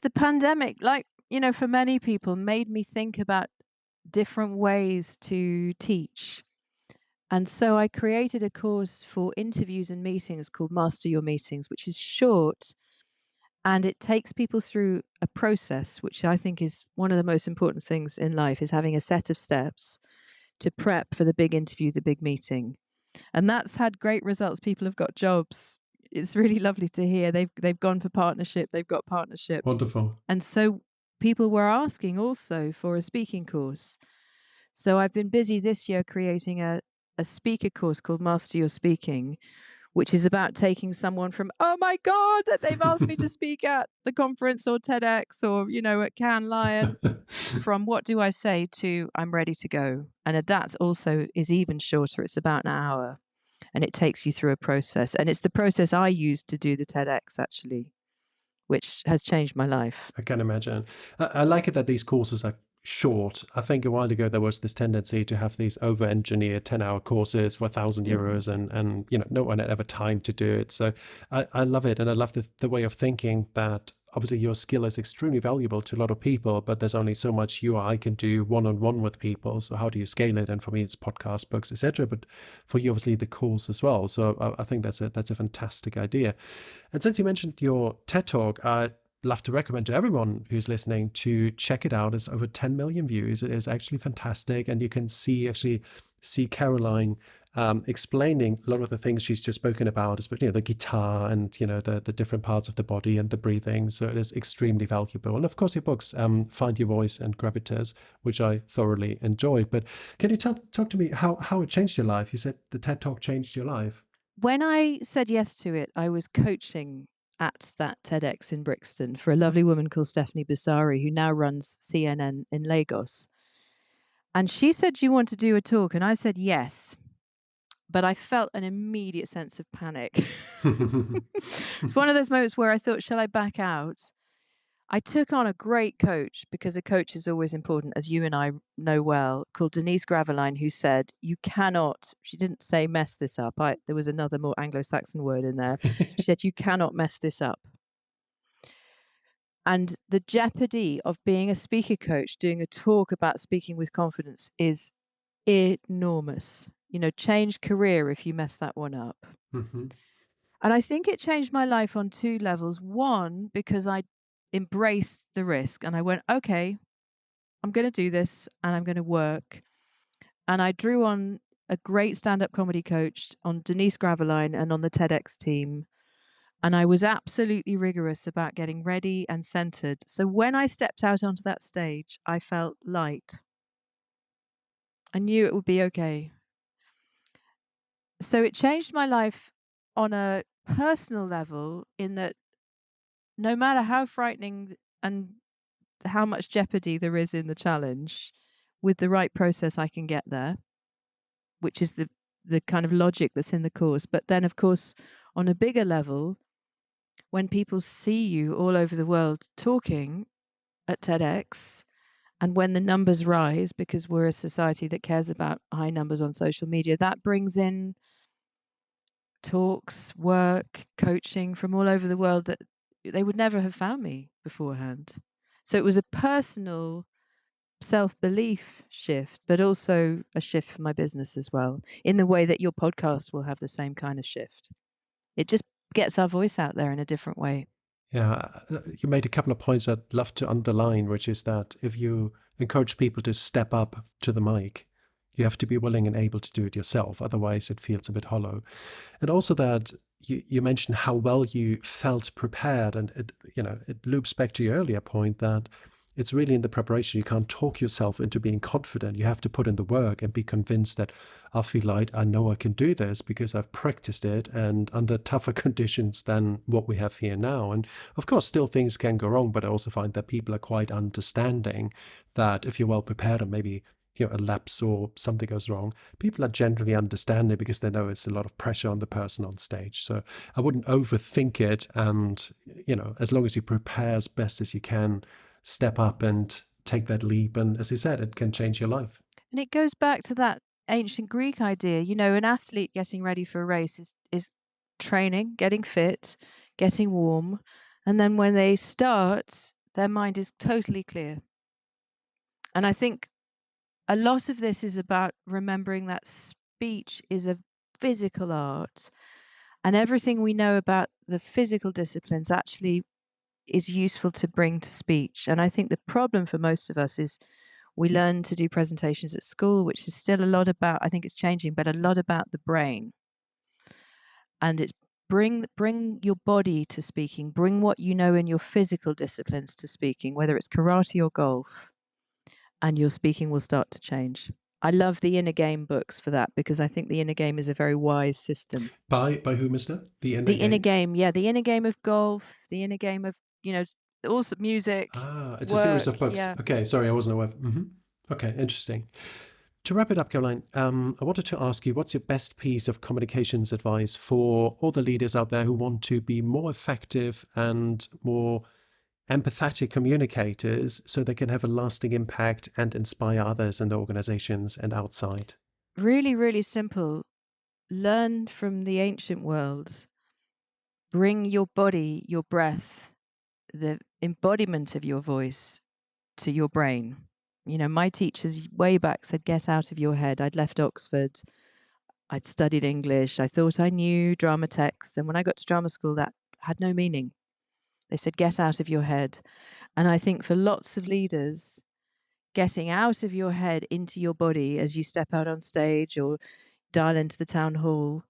The pandemic, like, for many people, made me think about different ways to teach. And so I created a course for interviews and meetings called Master Your Meetings, which is short and it takes people through a process, which I think is one of the most important things in life, is having a set of steps to prep for the big interview, the big meeting. And that's had great results. People have got jobs. It's really lovely to hear. They've gone for partnership, they've got partnership. Wonderful. And so people were asking also for a speaking course. So I've been busy this year creating a speaker course called Master Your Speaking, which is about taking someone from, oh my God, that they've asked me to speak at the conference or TEDx or, at Cannes Lion, from what do I say to I'm ready to go. And that also is even shorter. It's about an hour and it takes you through a process. And it's the process I used to do the TEDx actually, which has changed my life. I can imagine. I like it that these courses are short. I think a while ago there was this tendency to have these over-engineered 10-hour courses for 1,000 euros, and no one had ever time to do it. So I love it, and I love the way of thinking that obviously your skill is extremely valuable to a lot of people, but there's only so much you or I can do one-on-one with people. So how do you scale it? And for me, it's podcasts, books, etc. But for you, obviously, the course as well. So I think that's a fantastic idea. And since you mentioned your TED Talk, I love to recommend to everyone who's listening to check it out. It's over 10 million views. It is actually fantastic. And you can see Caroline explaining a lot of the things she's just spoken about, especially the guitar and the different parts of the body and the breathing. So it is extremely valuable. And of course, your books, Find Your Voice and Gravitas, which I thoroughly enjoyed. But can you talk to me how it changed your life? You said the TED Talk changed your life. When I said yes to it, I was coaching at that TEDx in Brixton for a lovely woman called Stephanie Bissari, who now runs CNN in Lagos. And she said, "Do you want to do a talk?" And I said, yes. But I felt an immediate sense of panic. It's one of those moments where I thought, shall I back out? I took on a great coach, because a coach is always important, as you and I know well, called Denise Graveline, who said, you cannot, she didn't say mess this up. There was another more Anglo-Saxon word in there. She said, you cannot mess this up. And the jeopardy of being a speaker coach, doing a talk about speaking with confidence is enormous. Change career if you mess that one up. Mhm. And I think it changed my life on two levels. One, because I embraced the risk and I went, okay, I'm going to do this and I'm going to work. And I drew on a great stand-up comedy coach, on Denise Graveline and on the TEDx team. And I was absolutely rigorous about getting ready and centered. So when I stepped out onto that stage, I felt light. I knew it would be okay. So it changed my life on a personal level, in that no matter how frightening and how much jeopardy there is in the challenge, with the right process, I can get there, which is the kind of logic that's in the course. But then, of course, on a bigger level, when people see you all over the world talking at TEDx, and when the numbers rise, because we're a society that cares about high numbers on social media, that brings in talks, work, coaching from all over the world that they would never have found me beforehand. So it was a personal self-belief shift, but also a shift for my business as well, in the way that your podcast will have the same kind of shift. It just gets our voice out there in a different way. Yeah, you made a couple of points I'd love to underline, which is that if you encourage people to step up to the mic, you have to be willing and able to do it yourself. Otherwise, it feels a bit hollow. And also that you mentioned how well you felt prepared, and it loops back to your earlier point that it's really in the preparation. You can't talk yourself into being confident. You have to put in the work and be convinced that I feel like I know I can do this because I've practiced it and under tougher conditions than what we have here now. And of course, still things can go wrong, but I also find that people are quite understanding that if you're well prepared and maybe a lapse or something goes wrong, people are generally understanding because they know it's a lot of pressure on the person on stage. So I wouldn't overthink it. And, as long as you prepare as best as you can, step up and take that leap. And as you said, it can change your life. And it goes back to that ancient Greek idea. An athlete getting ready for a race is training, getting fit, getting warm. And then when they start, Their mind is totally clear. And I think a lot of this is about remembering that speech is a physical art, and everything we know about the physical disciplines actually is useful to bring to speech. And I think the problem for most of us is we learn to do presentations at school, which is still a lot about, I think it's changing, but a lot about the brain. And it's bring your body to speaking, bring what you know in your physical disciplines to speaking, whether it's karate or golf, and your speaking will start to change. I love the Inner Game books for that because I think the Inner Game is a very wise system. By whom is that? The Inner The Inner Game? Game, yeah, the Inner Game of golf, the Inner Game of, also music, Ah, it's a series work, of books. yeah. Okay, sorry, I wasn't aware. Okay, interesting. To wrap it up, Caroline, I wanted to ask you, what's your best piece of communications advice for all the leaders out there who want to be more effective and more empathetic communicators so they can have a lasting impact and inspire others in their organizations and outside? Really, really simple. Learn from the ancient world. Bring your body, your breath, the embodiment of your voice to your brain. My teachers way back said, get out of your head. I'd left Oxford. I'd studied English. I thought I knew drama texts. And when I got to drama school, that had no meaning. They said, get out of your head. And I think for lots of leaders, getting out of your head into your body as you step out on stage or dial into the town hall,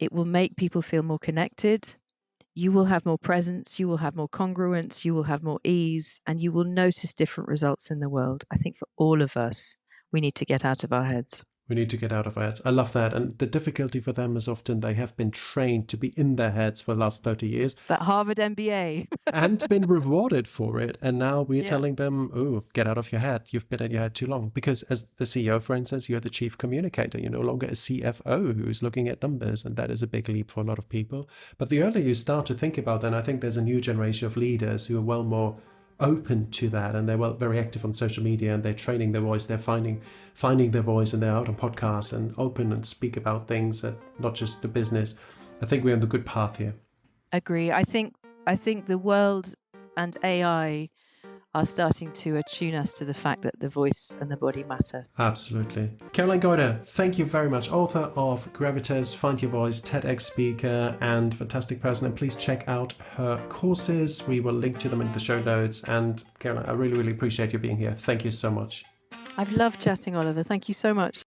it will make people feel more connected. You will have more presence, you will have more congruence, you will have more ease, and you will notice different results in the world. I think for all of us, we need to get out of our heads. We need to get out of our heads. I love that. And the difficulty for them is often they have been trained to be in their heads for the last 30 years. That Harvard MBA. And been rewarded for it. And now we're Yeah. telling them, oh, get out of your head. You've been in your head too long. Because as the CEO, for instance, you're the chief communicator. You're no longer a CFO who's looking at numbers. And that is a big leap for a lot of people. But the earlier you start to think about that, I think there's a new generation of leaders who are well more open to that, and they're very active on social media, and they're training their voice, they're finding their voice, and they're out on podcasts and open and speak about things that not just the business. I think we're on the good path here. Agree. I think the world and AI are starting to attune us to the fact that the voice and the body matter. Absolutely. Caroline Goyder, thank you very much. Author of Gravitas, Find Your Voice, TEDx speaker, and fantastic person. And please check out her courses. We will link to them in the show notes. And Caroline, I really, really appreciate you being here. Thank you so much. I've loved chatting, Oliver. Thank you so much.